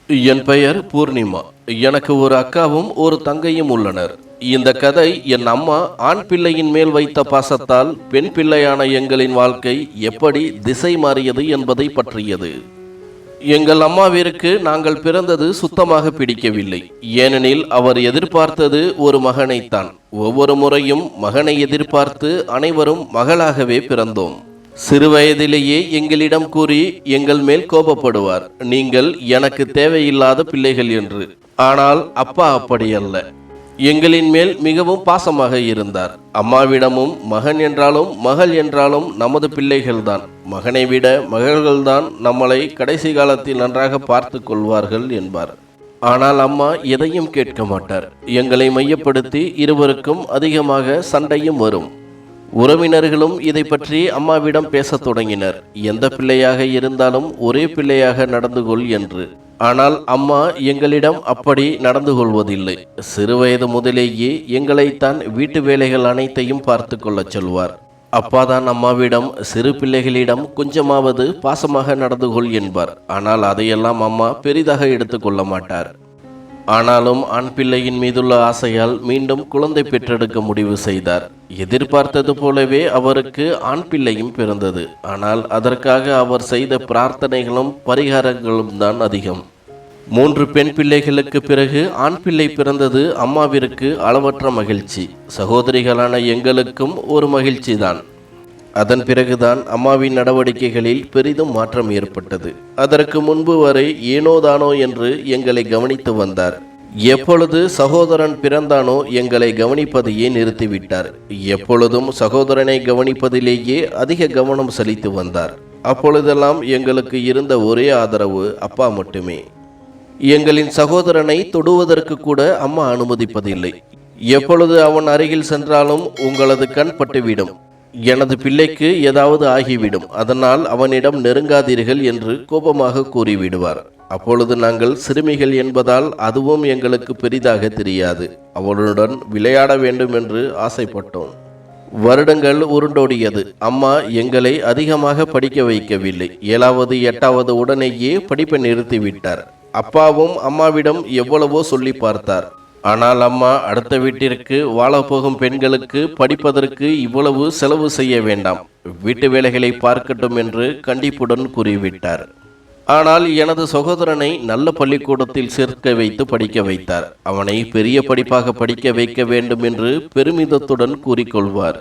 என் பெயர் பூர்ணிமா. எனக்கு ஒரு அக்காவும் ஒரு தங்கையும் உள்ளனர். இந்த கதை என் அம்மா ஆண் பிள்ளையின் மேல் வைத்த பாசத்தால் பெண் பிள்ளையான எங்களின் வாழ்க்கை எப்படி திசை மாறியது என்பதை பற்றியது. எங்கள் அம்மாவிற்கு நாங்கள் பிறந்தது சுத்தமாக பிடிக்கவில்லை. ஏனெனில் அவர் எதிர்பார்த்தது ஒரு மகனைத்தான். ஒவ்வொரு முறையும் மகனை எதிர்பார்த்து அனைவரும் மகளாகவே பிறந்தோம். சிறுவயதிலேயே எங்களிடம் கூறி எங்கள் மேல் கோபப்படுவார், நீங்கள் எனக்கு தேவையில்லாத பிள்ளைகள் என்று. ஆனால் அப்பா அப்படியல்ல. எங்களின் மேல் மிகவும் பாசமாக இருந்தார். அம்மாவிடமும் மகன் என்றாலும் மகள் என்றாலும் நமது பிள்ளைகள்தான், மகனை விட மகள்கள்தான் நம்மளை கடைசி காலத்தில் நன்றாக பார்த்து கொள்வார்கள் என்பார். ஆனால் அம்மா எதையும் கேட்க மாட்டார். எங்களை மையப்படுத்தி இருவருக்கும் அதிகமாக சண்டையும் வரும். உறவினர்களும் இதை பற்றி அம்மாவிடம் பேசத் தொடங்கினர். எந்த பிள்ளையாக இருந்தாலும் ஒரே பிள்ளையாக நடந்து கொள் என்று. ஆனால் அம்மா எங்களிடம் அப்படி நடந்து கொள்வதில்லை. சிறுவயது முதலேயே எங்களைத்தான் வீட்டு வேலைகள் அனைத்தையும் பார்த்து கொள்ளச் சொல்வார். அப்பாதான் அம்மாவிடம் சிறு பிள்ளைகளிடம் கொஞ்சமாவது பாசமாக நடந்து கொள் என்பார். ஆனால் அதையெல்லாம் அம்மா பெரிதாக எடுத்துக்கொள்ள மாட்டார். ஆனாலும் ஆண் பிள்ளையின் மீதுள்ள ஆசையால் மீண்டும் குழந்தை பெற்றெடுக்க முடிவு செய்தார். எதிர்பார்த்தது போலவே அவருக்கு ஆண் பிள்ளையும் பிறந்தது. ஆனால் அதற்காக அவர் செய்த பிரார்த்தனைகளும் பரிகாரங்களும் தான் அதிகம். 3 பெண் பிள்ளைகளுக்கு பிறகு ஆண் பிள்ளை பிறந்தது அம்மாவிற்கு அளவற்ற மகிழ்ச்சி. சகோதரிகளான எங்களுக்கும் ஒரு மகிழ்ச்சி தான். அதன் பிறகுதான் அம்மாவின் நடவடிக்கைகளில் பெரிதும் மாற்றம் ஏற்பட்டது. அதற்கு முன்பு வரை ஏனோதானோ என்று எங்களை கவனித்து வந்தார். எப்பொழுது சகோதரன் பிறந்தானோ எங்களை கவனிப்பதையே நிறுத்திவிட்டார். எப்பொழுதும் சகோதரனை கவனிப்பதிலேயே அதிக கவனம் செலுத்தி வந்தார். அப்பொழுதெல்லாம் எங்களுக்கு இருந்த ஒரே ஆதரவு அப்பா மட்டுமே. எங்களின் சகோதரனை தொடுவதற்கு கூட அம்மா அனுமதிப்பதில்லை. எப்பொழுது அவன் அருகில் சென்றாலும் உங்களது கண் பட்டுவிடும், எனது பிள்ளைக்கு ஏதாவது ஆகிவிடும், அதனால் அவனிடம் நெருங்காதீர்கள் என்று கோபமாக கூறிவிடுவார். அப்பொழுது நாங்கள் சிறுமிகள் என்பதால் அதுவும் எங்களுக்கு பெரிதாக தெரியாது. அவளுடன் விளையாட வேண்டும் என்று ஆசைப்பட்டோம். வருடங்கள் உருண்டோடியது. அம்மா எங்களை அதிகமாக படிக்க வைக்கவில்லை. 7வது 8வது உடனேயே படிப்பை நிறுத்திவிட்டார். அப்பாவும் அம்மாவிடம் எவ்வளவோ சொல்லி பார்த்தார். ஆனால் அம்மா அடுத்த வீட்டிற்கு வாழப்போகும் பெண்களுக்கு படிப்பதற்கு இவ்வளவு செலவு செய்ய வேண்டாம், வீட்டு வேலைகளை பார்க்கட்டும் என்று கண்டிப்புடன் கூறிவிட்டார். ஆனால் எனது சகோதரனை நல்ல பள்ளிக்கூடத்தில் சேர்க்க வைத்து படிக்க வைத்தார். அவனை பெரிய படிப்பாக படிக்க வைக்க வேண்டும் என்று பெருமிதத்துடன் கூறிக்கொள்வார்.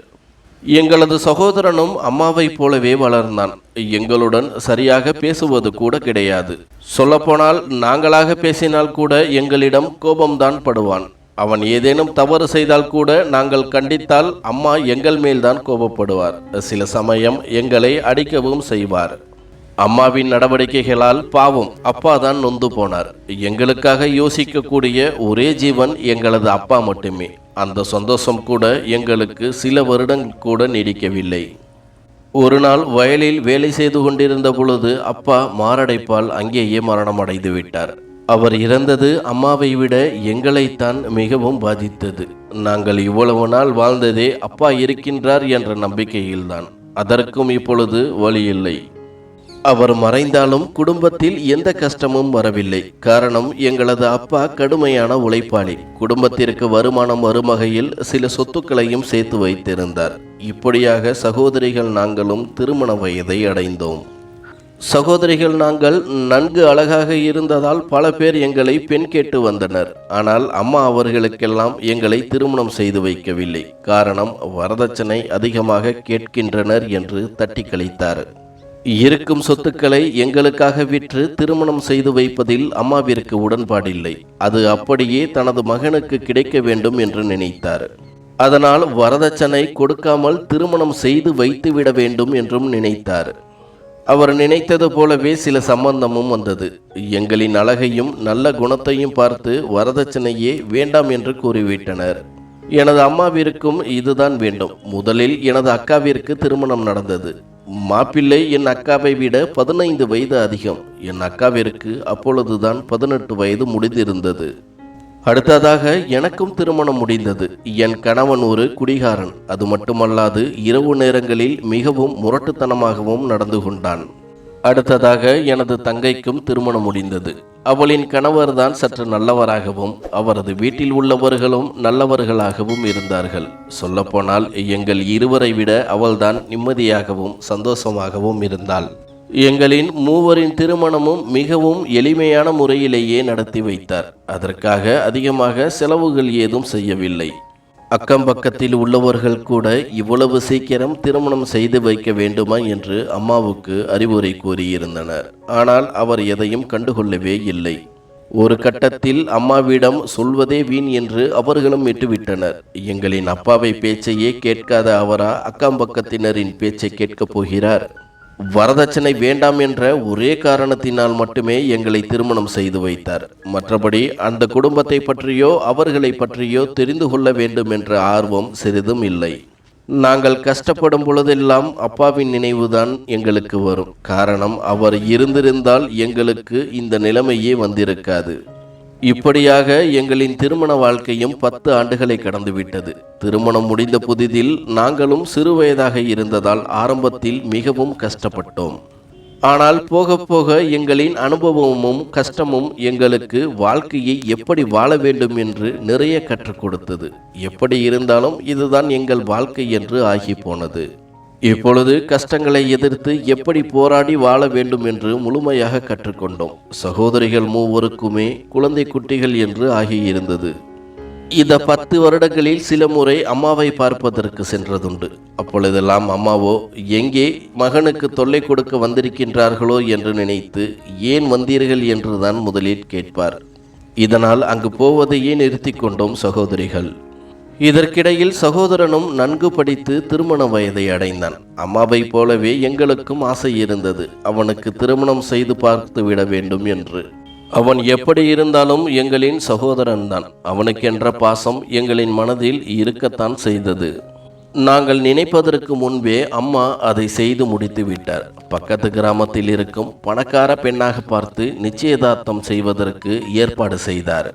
எங்களது சகோதரனும் அம்மாவைப் போலவே வளர்ந்தான். எங்களுடன் சரியாக பேசுவது கூட கிடையாது. சொல்லப்போனால் நாங்களாக பேசினால் கூட எங்களிடம் கோபம்தான் படுவான். அவன் ஏதேனும் தவறு செய்தால் கூட நாங்கள் கண்டித்தால் அம்மா எங்கள் மேல்தான் கோபப்படுவார். சில சமயம் எங்களை அடிக்கவும் செய்வார். அம்மாவின் நடவடிக்கைகளால் பாவம் அப்பாதான் நொந்து போனார். எங்களுக்காக யோசிக்கக்கூடிய ஒரே ஜீவன் எங்களது அப்பா மட்டுமே. அந்த சந்தோஷம் கூட எங்களுக்கு சில வருடங்கள் கூட நீடிக்கவில்லை. ஒரு நாள் வயலில் வேலை செய்து கொண்டிருந்த பொழுது அப்பா மாரடைப்பால் அங்கேயே மரணம் அடைந்து விட்டார். அவர் இறந்தது அம்மாவை விட எங்களைத்தான் மிகவும் பாதித்தது. நாங்கள் இவ்வளவு நாள் வாழ்ந்ததே அப்பா இருக்கின்றார் என்ற நம்பிக்கையில்தான். அதற்கும் இப்பொழுது வழி இல்லை. அவர் மறைந்தாலும் குடும்பத்தில் எந்த கஷ்டமும் வரவில்லை. காரணம், எங்களது அப்பா கடுமையான உழைப்பாளி. குடும்பத்திற்கு வருமானம் வரும் வகையில் சில சொத்துக்களையும் சேர்த்து வைத்திருந்தார். இப்படியாக சகோதரிகள் நாங்களும் திருமண வயதை அடைந்தோம். சகோதரிகள் நாங்கள் நன்கு அழகாக இருந்ததால் பல பேர் எங்களை பெண் கேட்டு வந்தனர். ஆனால் அம்மா அவர்களுக்கெல்லாம் எங்களை திருமணம் செய்து வைக்கவில்லை. காரணம், வரதட்சணை அதிகமாக கேட்கின்றனர் என்று தட்டி கழித்தார். இருக்கும் சொத்துக்களை எங்களுக்காக விற்று திருமணம் செய்து வைப்பதில் அம்மாவிற்கு உடன்பாடில்லை. அது அப்படியே தனது மகனுக்கு கிடைக்க வேண்டும் என்று நினைத்தார். அதனால் வரதட்சணை கொடுக்காமல் திருமணம் செய்து வைத்துவிட வேண்டும் என்றும் நினைத்தார். அவர் நினைத்தது போலவே சில சம்பந்தமும் வந்தது. எங்களின் அழகையும் நல்ல குணத்தையும் பார்த்து வரதட்சணையே வேண்டாம் என்று கூறிவிட்டனர். எனது அம்மாவிற்கும் இதுதான் வேண்டும். முதலில் எனது அக்காவிற்கு திருமணம் நடந்தது. மாப்பிள்ளை என் அக்காவை விட 15 வயது அதிகம். என் அக்காவிற்கு அப்பொழுதுதான் 18 வயது முடிந்திருந்தது. அடுத்ததாக எனக்கும் திருமணம் முடிந்தது. என் கணவன் ஒரு குடிகாரன். அது மட்டுமல்லாது இரவு நேரங்களில் மிகவும் முரட்டுத்தனமாகவும் நடந்து கொண்டான். அடுத்ததாக எனது தங்கைக்கும் திருமணம் முடிந்தது. அவளின் கணவர்தான் சற்று நல்லவராகவும் அவரது வீட்டில் உள்ளவர்களும் நல்லவர்களாகவும் இருந்தார்கள். சொல்லப்போனால் எங்கள் இருவரை விட அவள்தான் நிம்மதியாகவும் சந்தோஷமாகவும் இருந்தாள். எங்களின் மூவரின் திருமணமும் மிகவும் எளிமையான முறையிலேயே நடத்தி வைத்தார். அதற்காக அதிகமாக செலவுகள் ஏதும் செய்யவில்லை. அக்கம் பக்கத்தில் உள்ளவர்கள் கூட இவ்வளவு சீக்கிரம் திருமணம் செய்து வைக்க வேண்டுமா என்று அம்மாவுக்கு அறிவுரை கூறியிருந்தனர். ஆனால் அவர் எதையும் கண்டுகொள்ளவே இல்லை. ஒரு கட்டத்தில் அம்மாவிடம் சொல்வதே வீண் என்று அவர்களும் விட்டுவிட்டனர். எங்களின் அப்பாவை பேச்சையே கேட்காத அவரா அக்கம் பக்கத்தினரின் பேச்சை கேட்கப் போகிறார்? வரதட்சணை வேண்டாம் என்ற ஒரே காரணத்தினால் மட்டுமே எங்களை திருமணம் செய்து வைத்தார். மற்றபடி அந்த குடும்பத்தை பற்றியோ அவர்களை பற்றியோ தெரிந்து கொள்ள வேண்டும் என்ற ஆர்வம் சிறிதும் இல்லை. நாங்கள் கஷ்டப்படும் பொழுதெல்லாம் அப்பாவின் நினைவுதான் எங்களுக்கு வரும். காரணம், அவர் இருந்திருந்தால் எங்களுக்கு இந்த நிலைமையே வந்திருக்காது. இப்படியாக எங்களின் திருமண வாழ்க்கையும் 10 ஆண்டுகளை கடந்துவிட்டது. திருமணம் முடிந்த புதிதில் நாங்களும் சிறுவயதாக இருந்ததால் ஆரம்பத்தில் மிகவும் கஷ்டப்பட்டோம். ஆனால் போக போக எங்களின் அனுபவமும் கஷ்டமும் எங்களுக்கு வாழ்க்கையை எப்படி வாழ வேண்டும் என்று நிறைய கற்றுக் கொடுத்தது. எப்படி இருந்தாலும் இதுதான் எங்கள் வாழ்க்கை என்று ஆகி போனது. இப்பொழுது கஷ்டங்களை எதிர்த்து எப்படி போராடி வாழ வேண்டும் என்று முழுமையாக கற்றுக்கொண்டோம். சகோதரிகள் மூவருக்குமே குழந்தை குட்டிகள் என்று ஆகியிருந்தது. இந்த 10 வருடங்களில் சில முறை அம்மாவை பார்ப்பதற்கு சென்றதுண்டு. அப்பொழுதெல்லாம் அம்மாவோ எங்கே மகனுக்கு தொல்லை கொடுக்க வந்திருக்கின்றார்களோ என்று நினைத்து ஏன் வந்தீர்கள் என்றுதான் முதலில் கேட்பார். இதனால் அங்கு போவதையே நிறுத்தி கொண்டோம் சகோதரிகள். இதற்கிடையில் சகோதரனும் நன்கு படித்து திருமண வயதை அடைந்தான். அம்மாவை போலவே எங்களுக்கும் ஆசை இருந்தது, அவனுக்கு திருமணம் செய்து பார்த்து விட வேண்டும் என்று. அவன் எப்படி இருந்தாலும் எங்களின் சகோதரன்தான். அவனுக்கென்ற பாசம் எங்களின் மனதில் இருக்கத்தான் செய்தது. நாங்கள் நினைப்பதற்கு முன்பே அம்மா அதை செய்து முடித்து விட்டார். பக்கத்து கிராமத்தில் இருக்கும் பணக்கார பெண்ணாக பார்த்து நிச்சயதார்த்தம் செய்வதற்கு ஏற்பாடு செய்தார்.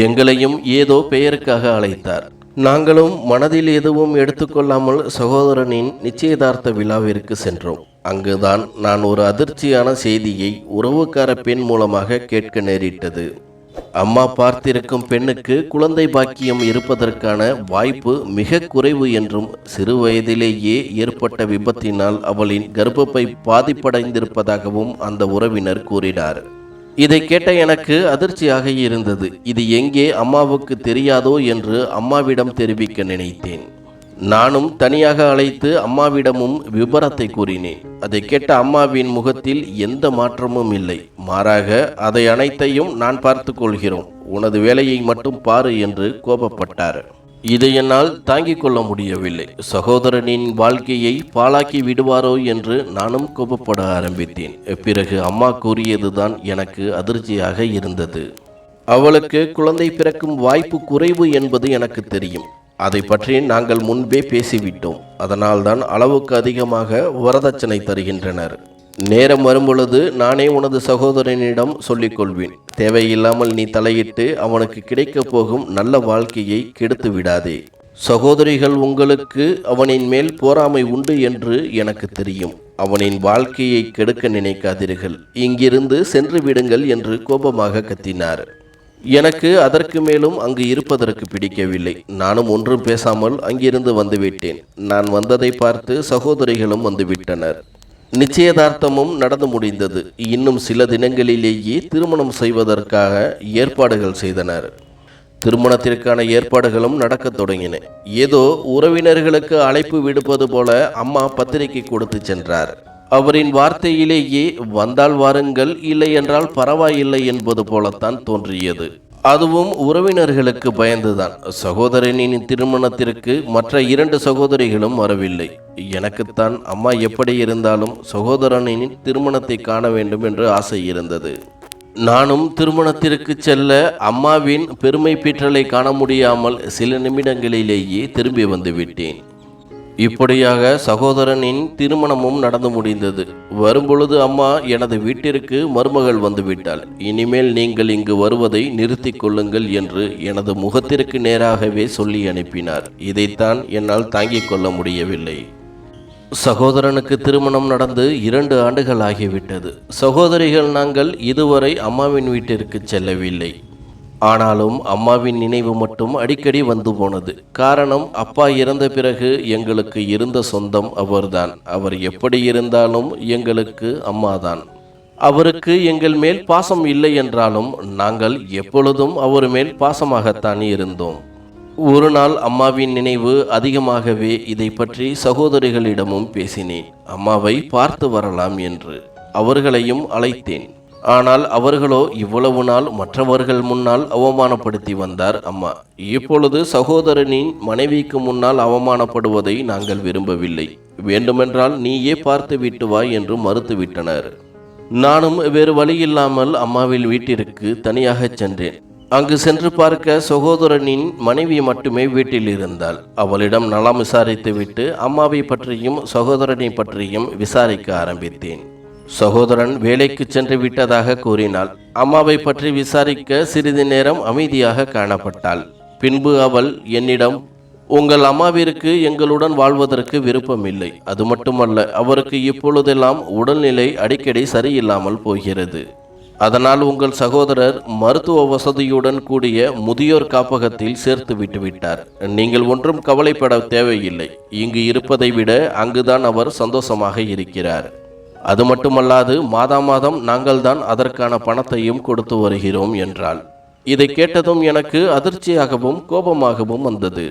எங்களையும் ஏதோ பெயருக்காக அழைத்தார். நாங்களும் மனதில் எதுவும் எடுத்துக்கொள்ளாமல் சகோதரனின் நிச்சயதார்த்த விழாவிற்கு சென்றோம். அங்குதான் நான் ஒரு அதிர்ச்சியான செய்தியை உறவுக்கார பெண் மூலமாக கேட்க நேரிட்டது. அம்மா பார்த்திருக்கும் பெண்ணுக்கு குழந்தை பாக்கியம் இருப்பதற்கான வாய்ப்பு மிக குறைவு என்றும், சிறு வயதிலேயே ஏற்பட்ட விபத்தினால் அவளின் கர்ப்பப்பை பாதிப்படைந்திருப்பதாகவும் அந்த உறவினர் கூறினார். இதை கேட்ட எனக்கு அதிர்ச்சியாக இருந்தது. இது எங்கே அம்மாவுக்கு தெரியாதோ என்று அம்மாவிடம் தெரிவிக்க நினைத்தேன். நானும் தனியாக அழைத்து அம்மாவிடமும் விபரத்தை கூறினேன். அதை கேட்ட அம்மாவின் முகத்தில் எந்த மாற்றமும் இல்லை. மாறாக அதை அனைத்தையும் நான் பார்த்து கொள்கிறோம், உனது வேலையை மட்டும் பாரு என்று கோபப்பட்டார். இதை என்னால் தாங்கிக் கொள்ள முடியவில்லை. சகோதரனின் வாழ்க்கையை பாழாக்கி விடுவாரோ என்று நானும் கோபப்பட ஆரம்பித்தேன். பிறகு அம்மா கூறியதுதான் எனக்கு அதிர்ச்சியாக இருந்தது. அவளுக்கு குழந்தை பிறக்கும் வாய்ப்பு குறைவு என்பது எனக்கு தெரியும். அதை பற்றி நாங்கள் முன்பே பேசிவிட்டோம். அதனால்தான் அளவுக்கு அதிகமாக வரதட்சணை தருகின்றனர். நேரம் வரும்பொழுது நானே உனது சகோதரனிடம் சொல்லிக்கொள்வேன். தேவையில்லாமல் நீ தலையிட்டு அவனுக்கு கிடைக்கப் போகும் நல்ல வாழ்க்கையை கெடுத்து விடாதே. சகோதரிகள், உங்களுக்கு அவனின் மேல் பொறாமை உண்டு என்று எனக்கு தெரியும். அவனின் வாழ்க்கையை கெடுக்க நினைக்காதீர்கள். இங்கிருந்து சென்று விடுங்கள் என்று கோபமாக கத்தினார். எனக்கு அதற்கு மேலும் அங்கு இருப்பதற்கு பிடிக்கவில்லை. நானும் ஒன்றும் பேசாமல் அங்கிருந்து வந்துவிட்டேன். நான் வந்ததை பார்த்து சகோதரிகளும் வந்துவிட்டனர். நிச்சயதார்த்தமும் நடந்து முடிந்தது. இன்னும் சில தினங்களிலேயே திருமணம் செய்வதற்காக ஏற்பாடுகள் செய்தனர். திருமணத்திற்கான ஏற்பாடுகளும் நடக்கத் தொடங்கின. ஏதோ உறவினர்களுக்கு அழைப்பு விடுப்பது போல அம்மா பத்திரிகை கொடுத்து சென்றார். அவரின் வார்த்தையிலேயே வந்தால் வாருங்கள், இல்லை என்றால் பரவாயில்லை என்பது போலத்தான் தோன்றியது. அதுவும் உறவினர்களுக்கு பயந்துதான். சகோதரனின் திருமணத்திற்கு மற்ற 2 சகோதரிகளும் வரவில்லை. எனக்குத்தான் அம்மா எப்படி இருந்தாலும் சகோதரனின் திருமணத்தை காண வேண்டும் என்று ஆசை இருந்தது. நானும் திருமணத்திற்கு செல்ல அம்மாவின் பெருமை பீற்றலை காண முடியாமல் சில நிமிடங்களிலேயே திரும்பி வந்து விட்டேன். இப்படியாக சகோதரனின் திருமணமும் நடந்து முடிந்தது. வரும்பொழுது அம்மா, எனது வீட்டிற்கு மருமகள் வந்துவிட்டாள், இனிமேல் நீங்கள் இங்கு வருவதை நிறுத்தி கொள்ளுங்கள் என்று எனது முகத்திற்கு நேராகவே சொல்லி அனுப்பினார். இதைத்தான் என்னால் தாங்கிக் கொள்ள முடியவில்லை. சகோதரனுக்கு திருமணம் நடந்து 2 ஆண்டுகள் ஆகிவிட்டது. சகோதரிகள் நாங்கள் இதுவரை அம்மாவின் வீட்டிற்கு செல்லவில்லை. ஆனாலும் அம்மாவின் நினைவு மட்டும் அடிக்கடி வந்து போனது. காரணம், அப்பா இறந்த பிறகு எங்களுக்கு இருந்த சொந்தம் அவர்தான். அவர் எப்படி இருந்தாலும் எங்களுக்கு அம்மாதான். அவருக்கு எங்கள் மேல் பாசம் இல்லை என்றாலும் நாங்கள் எப்பொழுதும் அவர் மேல் பாசமாகத்தான் இருந்தோம். ஒரு நாள் அம்மாவின் நினைவு அதிகமாகவே இதை பற்றி சகோதரிகளிடமும் பேசினேன். அம்மாவை பார்த்து வரலாம் என்று அவர்களையும் அழைத்தேன். ஆனால் அவர்களோ இவ்வளவு நாள் மற்றவர்கள் முன்னால் அவமானப்படுத்தி வந்தார் அம்மா. இப்பொழுது சகோதரனின் மனைவிக்கு முன்னால் அவமானப்படுவதை நாங்கள் விரும்பவில்லை. வேண்டுமென்றால் நீயே பார்த்து விட்டு வா என்று மறுத்துவிட்டனர். நானும் வேறு வழியில்லாமல் அம்மாவின் வீட்டிற்கு தனியாக சென்றேன். அங்கு சென்று பார்க்க சகோதரனின் மனைவி மட்டுமே வீட்டில் இருந்தாள். அவளிடம் நலம் விசாரித்துவிட்டு அம்மாவை பற்றியும் சகோதரனை பற்றியும் விசாரிக்க ஆரம்பித்தேன். சகோதரன் வேலைக்கு சென்று விட்டதாக கூறினாள். அம்மாவை பற்றி விசாரிக்க சிறிது நேரம் அமைதியாக காணப்பட்டாள். பின்பு அவள் என்னிடம், உங்கள் அம்மாவிற்கு எங்களுடன் வாழ்வதற்கு விருப்பமில்லை. அது மட்டுமல்ல, அவருக்கு இப்பொழுதெல்லாம் உடல்நிலை அடிக்கடி சரியில்லாமல் போகிறது. அதனால் உங்கள் சகோதரர் மருத்துவ வசதியுடன் கூடிய முதியோர் காப்பகத்தில் சேர்த்து விட்டுவிட்டார். நீங்கள் ஒன்றும் கவலைப்பட தேவையில்லை. இங்கு இருப்பதை விட அங்குதான் அவர் சந்தோஷமாக இருக்கிறார். அது மட்டுமல்லாது மாதம் நாங்கள் தான் அதற்கான பணத்தையும் கொடுத்து வருகிறோம் என்றாள். இதை கேட்டதும் எனக்கு அதிர்ச்சியாகவும் கோபமாகவும் வந்தது.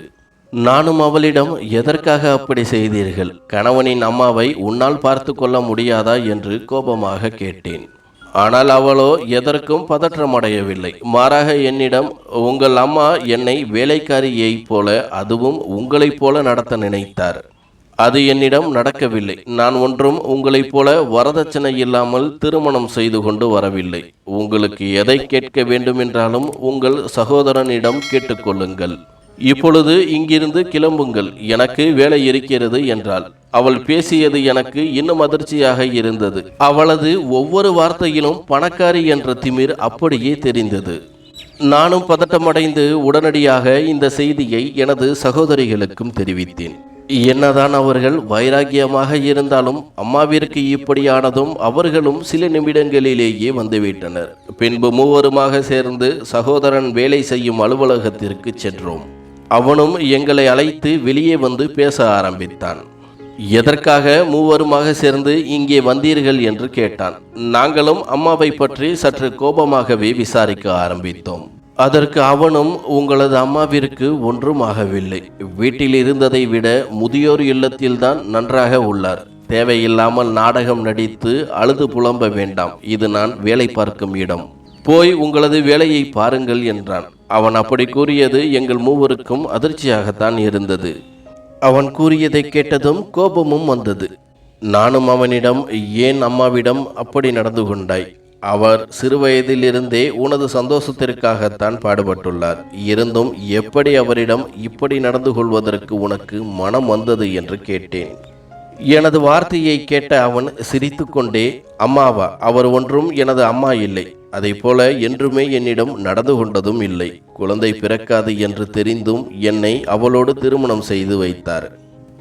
நானும் அவளிடம், எதற்காக அப்படி செய்தீர்கள்? கணவனின் அம்மாவை உன்னால் பார்த்து கொள்ள முடியாதா என்று கோபமாக கேட்டேன். ஆனால் அவளோ எதற்கும் பதற்றமடையவில்லை. மாறாக என்னிடம், உங்கள் அம்மா என்னை வேலைக்காரியைப் போல, அதுவும் உங்களைப் போல நடத்த நினைத்தார். அது என்னிடம் நடக்கவில்லை. நான் ஒன்றும் உங்களைப் போல வரதட்சணை இல்லாமல் திருமணம் செய்து கொண்டு வரவில்லை. உங்களுக்கு எதை கேட்க வேண்டுமென்றாலும் உங்கள் சகோதரனிடம் கேட்டுக்கொள்ளுங்கள். இப்பொழுது இங்கிருந்து கிளம்புங்கள், எனக்கு வேலை இருக்கிறது என்றாள். அவள் பேசியது எனக்கு இன்னும் அதிர்ச்சியாக இருந்தது. அவளது ஒவ்வொரு வார்த்தையிலும் பணக்காரி என்ற திமிர் அப்படியே தெரிந்தது. நானும் பதட்டமடைந்து உடனடியாக இந்த செய்தியை எனது சகோதரிகளுக்கும் தெரிவித்தேன். என்னதான் அவர்கள் வைராகியமாக இருந்தாலும் அம்மாவிற்கு இப்படியானதும் அவர்களும் சில நிமிடங்களிலேயே வந்துவிட்டனர். பின்பு மூவருமாக சேர்ந்து சகோதரன் வேலை செய்யும் அலுவலகத்திற்கு சென்றோம். அவனும் எங்களை அழைத்து வெளியே வந்து பேச ஆரம்பித்தான். எதற்காக மூவருமாக சேர்ந்து இங்கே வந்தீர்கள் என்று கேட்டான். நாங்களும் அம்மாவை பற்றி சற்று கோபமாகவே விசாரிக்க ஆரம்பித்தோம். அதற்கு அவனும், உங்களது அம்மாவிற்கு ஒன்றும் ஆகவில்லை. வீட்டில் இருந்ததை விட முதியோர் இல்லத்தில்தான் நன்றாக உள்ளார். தேவையில்லாமல் நாடகம் நடித்து அழுது புலம்ப வேண்டாம். இது நான் வேலை பார்க்கும் இடம். போய் உங்களது வேலையை பாருங்கள் என்றான். அவன் அப்படி கூறியது எங்கள் மூவருக்கும் அதிர்ச்சியாகத்தான் இருந்தது. அவன் கூறியதை கேட்டதும் கோபமும் வந்தது. நானும் அவனிடம், ஏன் அம்மாவிடம் அப்படி நடந்து கொண்டாய்? அவர் சிறுவயதிலிருந்தே உனது சந்தோஷத்திற்காகத்தான் பாடுபட்டுள்ளார். இருந்தும் எப்படி அவரிடம் இப்படி நடந்து கொள்வதற்கு உனக்கு மனம் வந்தது என்று கேட்டேன். எனது வார்த்தையை கேட்ட அவன் சிரித்து கொண்டே, அம்மாவா? அவர் ஒன்றும் எனது அம்மா இல்லை. அதை போல என்றுமே என்னிடம் நடந்து கொண்டதும் இல்லை. குழந்தை பிறக்காது என்று தெரிந்தும் என்னை அவளோடு திருமணம் செய்து வைத்தார்.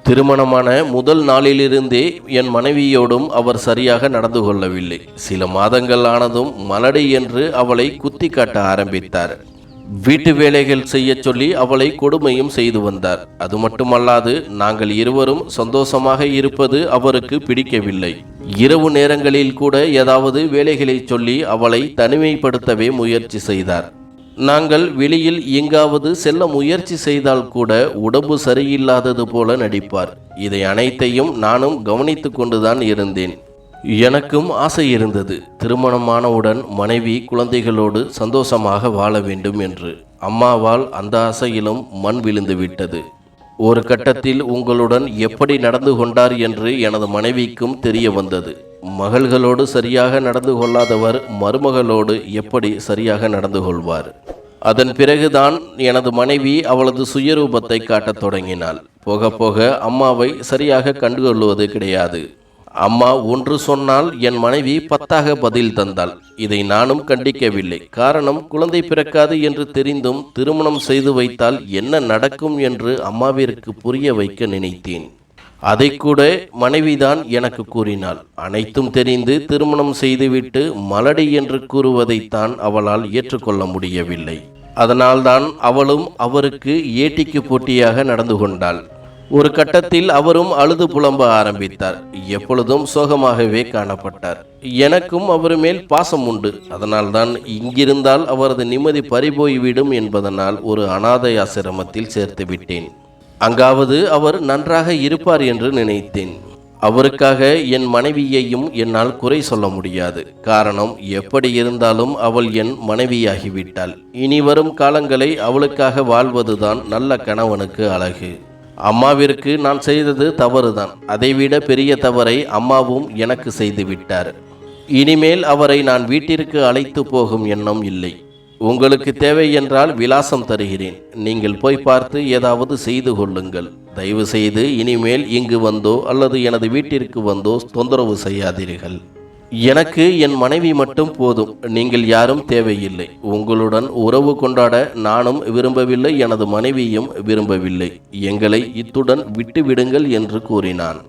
திருமணமான முதல் நாளிலிருந்தே என் மனைவியோடும் அவர் சரியாக நடந்து கொள்ளவில்லை. சில மாதங்கள் ஆனதும் மலடி என்று அவளை குத்தி காட்ட ஆரம்பித்தார். வீட்டு வேலைகள் செய்ய சொல்லி அவளை கொடுமையும் செய்து வந்தார். அது மட்டுமல்லாது நாங்கள் இருவரும் சந்தோஷமாக இருப்பது அவருக்கு பிடிக்கவில்லை. இரவு நேரங்களில் கூட ஏதாவது வேலைகளை சொல்லி அவளை தனிமைப்படுத்தவே முயற்சி செய்தார். நாங்கள் வெளியில் எங்காவது செல்ல முயற்சி செய்தால் கூட உடம்பு சரியில்லாதது போல நடிப்பார். இதை அனைத்தையும் நானும் கவனித்து கொண்டுதான் இருந்தேன். எனக்கும் ஆசை இருந்தது. திருமணமானவுடன் மனைவி குழந்தைகளோடு சந்தோஷமாக வாழ வேண்டும் என்று. அம்மாவால் அந்த ஆசையிலும் மண் விழுந்து விட்டது. ஒரு கட்டத்தில் உங்களுடன் எப்படி நடந்து கொண்டார் என்று எனது மனைவிக்கும் தெரிய வந்தது. மகள்களோடு சரியாக நடந்து கொள்ளாதவர் மருமகளோடு எப்படி சரியாக நடந்து கொள்வார்? அதன் பிறகுதான் எனது மனைவி அவளது சுயரூபத்தை காட்டத் தொடங்கினாள். போக போக அம்மாவை சரியாக கண்டுகொள்வது கிடையாது. அம்மா ஒன்று சொன்னால் என் மனைவி 10 பதில் தந்தாள். இதை நானும் கண்டிக்கவில்லை. காரணம், குழந்தை பிறக்காது என்று தெரிந்தும் திருமணம் செய்து வைத்தால் என்ன நடக்கும் என்று அம்மாவிற்கு புரிய வைக்க நினைத்தேன். அதை கூட மனைவிதான் எனக்கு கூறினாள். அனைத்தும் தெரிந்து திருமணம் செய்துவிட்டு மலடி என்று கூறுவதைத்தான் அவளால் ஏற்றுக்கொள்ள முடியவில்லை. அதனால்தான் அவளும் அவருக்கு ஏட்டிக்கு போட்டியாக நடந்து கொண்டாள். ஒரு கட்டத்தில் அவரும் அழுது புலம்ப ஆரம்பித்தார். எப்பொழுதும் சோகமாகவே காணப்பட்டார். எனக்கும் அவர் மேல் பாசம் உண்டு. அதனால்தான் இங்கிருந்தால் அவரது நிம்மதி பறிபோய்விடும் என்பதனால் ஒரு அனாதை ஆசிரமத்தில் சேர்த்து விட்டேன். அங்காவது அவர் நன்றாக இருப்பார் என்று நினைத்தேன். அவருக்காக என் மனைவியையும் என்னால் குறை சொல்ல முடியாது. காரணம், எப்படி இருந்தாலும் அவள் என் மனைவியாகிவிட்டாள். இனி வரும் காலங்களை அவளுக்காக வாழ்வதுதான் நல்ல கணவனுக்கு அழகு. அம்மாவிற்கு நான் செய்தது தவறுதான். அதைவிட பெரிய தவறை அம்மாவும் எனக்கு செய்து விட்டார். இனிமேல் அவரை நான் வீட்டிற்கு அழைத்து போகும் எண்ணம் இல்லை. உங்களுக்கு தேவை என்றால் விலாசம் தருகிறேன். நீங்கள் போய் பார்த்து ஏதாவது செய்து கொள்ளுங்கள். தயவு செய்து இனிமேல் இங்கு வந்தோ அல்லது எனது வீட்டிற்கு வந்தோ தொந்தரவு செய்யாதீர்கள். எனக்கு என் மனைவி மட்டும் போதும். நீங்கள் யாரும் தேவையில்லை. உங்களுடன் உறவு கொண்டாட நானும் விரும்பவில்லை, எனது மனைவியும் விரும்பவில்லை. எங்களை இத்துடன் விட்டுவிடுங்கள் என்று கூறினான்.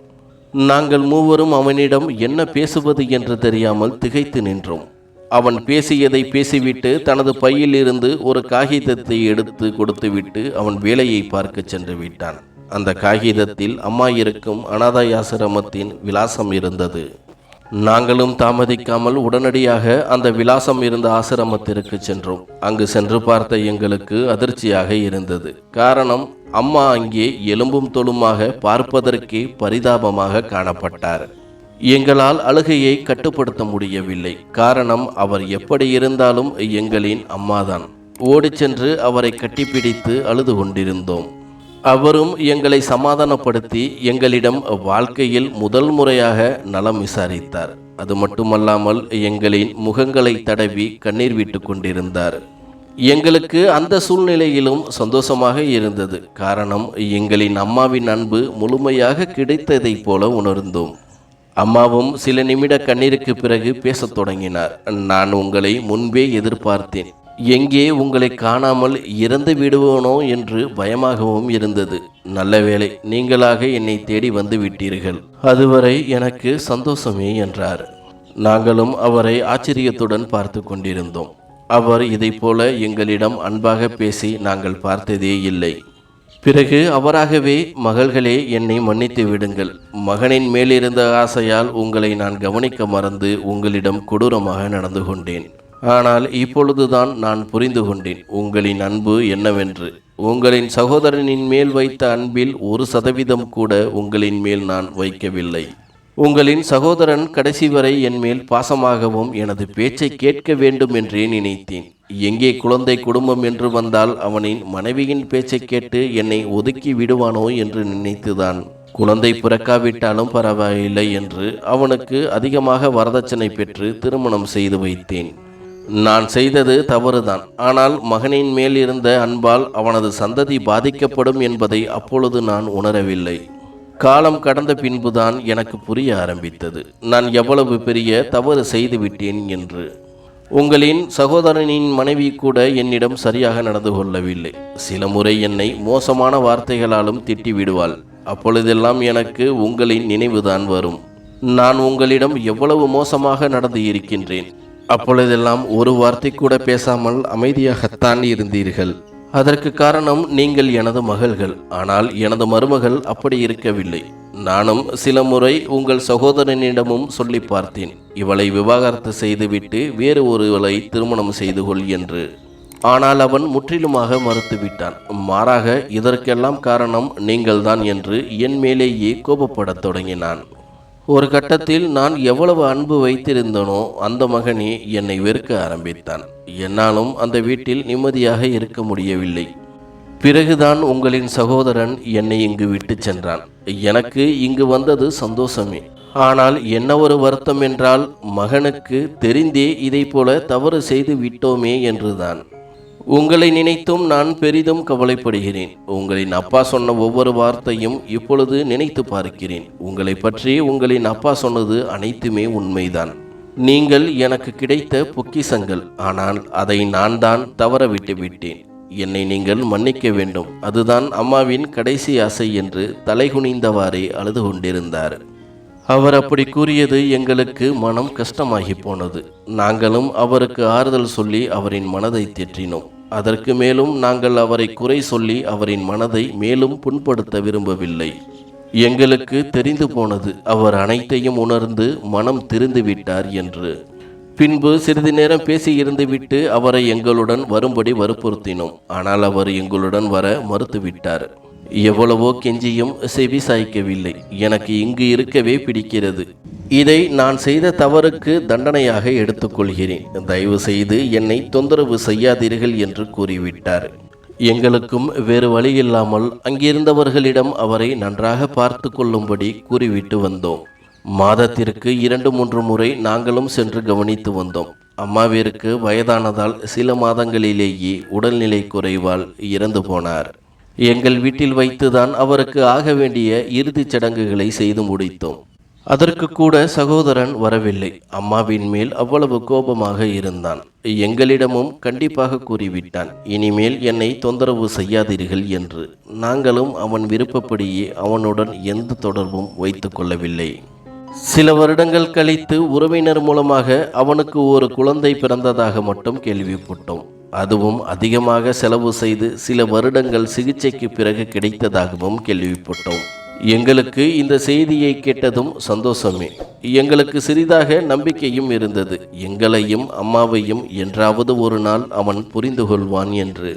நாங்கள் மூவரும் அவனிடம் என்ன பேசுவது என்று தெரியாமல் திகைத்து நின்றோம். அவன் பேசியதை பேசிவிட்டு தனது பையில் இருந்து ஒரு காகிதத்தை எடுத்து கொடுத்துவிட்டு அவன் வேலையை பார்க்க சென்று விட்டான். அந்த காகிதத்தில் அம்மா இருக்கும் அனாதை ஆசிரமத்தின் விலாசம் இருந்தது. நாங்களும் தாமதிக்காமல் உடனடியாக அந்த விலாசம் இருந்த ஆசிரமத்திற்கு சென்றோம். அங்கு சென்று பார்த்த எங்களுக்கு அதிர்ச்சியாக இருந்தது. காரணம், அம்மா அங்கே எலும்பும் தொழுமாக பார்ப்பதற்கே பரிதாபமாக காணப்பட்டார். எங்களால் அழுகையை கட்டுப்படுத்த முடியவில்லை. காரணம், அவர் எப்படி இருந்தாலும் எங்களின் அம்மாதான். ஓடிச் சென்று அவரை கட்டிப்பிடித்து அழுது கொண்டிருந்தோம். அவரும் எங்களை சமாதானப்படுத்தி எங்களிடம் வாழ்க்கையில் முதல் முறையாக நலம் விசாரித்தார். அது மட்டுமல்லாமல் எங்களின் முகங்களை தடவி கண்ணீர் விட்டு கொண்டிருந்தார். எங்களுக்கு அந்த சூழ்நிலையிலும் சந்தோஷமாக இருந்தது. காரணம், எங்களின் அம்மாவின் அன்பு முழுமையாக கிடைத்ததைப் போல உணர்ந்தோம். அம்மாவும் சில நிமிட கண்ணீருக்கு பிறகு பேசத் தொடங்கினார். நான் உங்களை முன்பே எதிர்பார்த்தேன். எங்கே உங்களை காணாமல் இறந்து விடுவோனோ என்று பயமாகவும் இருந்தது. நல்ல வேளை, நீங்களாக என்னை தேடி வந்து விட்டீர்கள். அதுவரை எனக்கு சந்தோஷமே என்றார். நாங்களும் அவரை ஆச்சரியத்துடன் பார்த்து கொண்டிருந்தோம். அவர் இதைப்போல எங்களிடம் அன்பாக பேசி நாங்கள் பார்த்ததே இல்லை. பிறகு அவராகவே, மகள்களே, என்னை மன்னித்து விடுங்கள். மகனின் மேலிருந்த ஆசையால் உங்களை நான் கவனிக்க மறந்து உங்களிடம் கொடூரமாக நடந்து கொண்டேன். ஆனால் இப்பொழுதுதான் நான் புரிந்து கொண்டேன் உங்களின் அன்பு என்னவென்று. உங்களின் சகோதரனின் மேல் வைத்த அன்பில் 1% கூட உங்களின் மேல் நான் வைக்கவில்லை. உங்களின் சகோதரன் கடைசி வரை என் மேல் பாசமாகவும் எனது பேச்சை கேட்க வேண்டும் என்றே நினைத்தேன். எங்கே குழந்தை குடும்பம் என்று வந்தால் அவனின் மனைவியின் பேச்சை கேட்டு என்னை ஒதுக்கி விடுவானோ என்று நினைத்துதான் குழந்தை பிறக்காவிட்டாலும் பரவாயில்லை என்று அவனுக்கு அதிகமாக வரதட்சணை பெற்று திருமணம் செய்து வைத்தேன். நான் செய்தது தவறுதான். ஆனால் மகனின் மேல் இருந்த அன்பால் அவனது சந்ததி பாதிக்கப்படும் என்பதை அப்பொழுது நான் உணரவில்லை. காலம் கடந்த பின்புதான் எனக்கு புரிய ஆரம்பித்தது நான் எவ்வளவு பெரிய தவறு செய்துவிட்டேன் என்று. உங்களின் சகோதரனின் மனைவி கூட என்னிடம் சரியாக நடந்து கொள்ளவில்லை. சில முறை என்னை மோசமான வார்த்தைகளாலும் திட்டிவிடுவாள். அப்பொழுதெல்லாம் எனக்கு உங்களின் நினைவுதான் வரும். நான் உங்களிடம் எவ்வளவு மோசமாக நடந்து இருக்கின்றேன். அப்பொழுதெல்லாம் ஒரு வார்த்தை கூட பேசாமல் அமைதியாகத்தான் இருந்தீர்கள். அதற்கு காரணம், நீங்கள் எனது மகள்கள். ஆனால் எனது மருமகள் அப்படி இருக்கவில்லை. நானும் சில முறை உங்கள் சகோதரனிடமும் சொல்லி பார்த்தேன், இவளை விவாகரத்து செய்துவிட்டு வேறு ஒருவளை திருமணம் செய்து கொள் என்று. ஆனால் அவன் முற்றிலுமாக மறுத்துவிட்டான். மாறாக இதற்கெல்லாம் காரணம் நீங்கள்தான் என்று என் மேலேயே கோபப்படத் தொடங்கினான். ஒரு கட்டத்தில் நான் எவ்வளவு அன்பு வைத்திருந்தனோ அந்த மகனே என்னை வெறுக்க ஆரம்பித்தான். என்னாலும் அந்த வீட்டில் நிம்மதியாக இருக்க முடியவில்லை. பிறகுதான் உங்களின் சகோதரன் என்னை இங்கு விட்டு சென்றான். எனக்கு இங்கு வந்தது சந்தோஷமே. ஆனால் என்ன ஒரு வருத்தம் என்றால், மகனுக்கு தெரிந்தே இதை போல தவறு செய்து விட்டோமே என்றுதான். உங்களை நினைத்தும் நான் பெரிதும் கவலைப்படுகிறேன். உங்களின் அப்பா சொன்ன ஒவ்வொரு வார்த்தையும் இப்பொழுது நினைத்து பார்க்கிறேன். உங்களை பற்றி உங்களின் அப்பா சொன்னது அனைத்துமே உண்மைதான். நீங்கள் எனக்கு கிடைத்த பொக்கிஷங்கள். ஆனால் அதை நான் தான் தவற விட்டு விட்டேன். என்னை நீங்கள் மன்னிக்க வேண்டும், அதுதான் அம்மாவின் கடைசி ஆசை என்று தலைகுனிந்தவாறே அழுது கொண்டிருந்தார். அவர் அப்படி கூறியது எங்களுக்கு மனம் கஷ்டமாகி போனது. நாங்களும் அவருக்கு ஆறுதல் சொல்லி அவரின் மனதை தேற்றினோம். அதற்கு மேலும் நாங்கள் அவரை குறை சொல்லி அவரின் மனதை மேலும் புண்படுத்த விரும்பவில்லை. எங்களுக்கு தெரிந்து போனது அவர் அனைத்தையும் உணர்ந்து மனம் திருந்து விட்டார் என்று. பின்பு சிறிது நேரம் பேசி இருந்துவிட்டு அவரை எங்களுடன் வரும்படி வற்புறுத்தினோம். ஆனால் அவர் எங்களுடன் வர மறுத்துவிட்டார். எவ்வளவோ கெஞ்சியும் செவி சாய்க்கவில்லை. எனக்கு இங்கு இருக்கவே பிடிக்கிறது. இதை நான் செய்த தவறுக்கு தண்டனையாக எடுத்துக்கொள்கிறேன். தயவு செய்து என்னை தொந்தரவு செய்யாதீர்கள் என்று கூறிவிட்டார். எங்களுக்கும் வேறு வழியில்லாமல் அங்கிருந்தவர்களிடம் அவரை நன்றாக பார்த்து கொள்ளும்படி கூறிவிட்டு வந்தோம். மாதத்திற்கு 2-3 முறை நாங்களும் சென்று கவனித்து வந்தோம். அம்மாவிற்கு வயதானதால் சில மாதங்களிலேயே உடல்நிலை குறைவால் இறந்து போனார். எங்கள் வீட்டில் வைத்துதான் அவருக்கு ஆக வேண்டிய இறுதிச் சடங்குகளை செய்து முடித்தோம். அதற்கு கூட சகோதரன் வரவில்லை. அம்மாவின் மேல் அவ்வளவு கோபமாக இருந்தான். எங்களிடமும் கண்டிப்பாக கூறிவிட்டான், இனிமேல் என்னை தொந்தரவு செய்யாதீர்கள் என்று. நாங்களும் அவன் விருப்பப்படியே அவனுடன் எந்த தொடர்பும் வைத்து கொள்ளவில்லை. சில வருடங்கள் கழித்து உறவினர் மூலமாக அவனுக்கு ஒரு குழந்தை பிறந்ததாக மட்டும் கேள்விப்பட்டோம். அதுவும் அதிகமாக செலவு செய்து சில வருடங்கள் சிகிச்சைக்கு பிறகு கிடைத்ததாகவும் கேள்விப்பட்டோம். எங்களுக்கு இந்த செய்தியை கேட்டதும் சந்தோஷமே. எங்களுக்கு சிறிதாக நம்பிக்கையும் இருந்தது. எங்களையும் அம்மாவையும் என்றாவது ஒரு நாள் அவன் புரிந்து கொள்வான் என்று.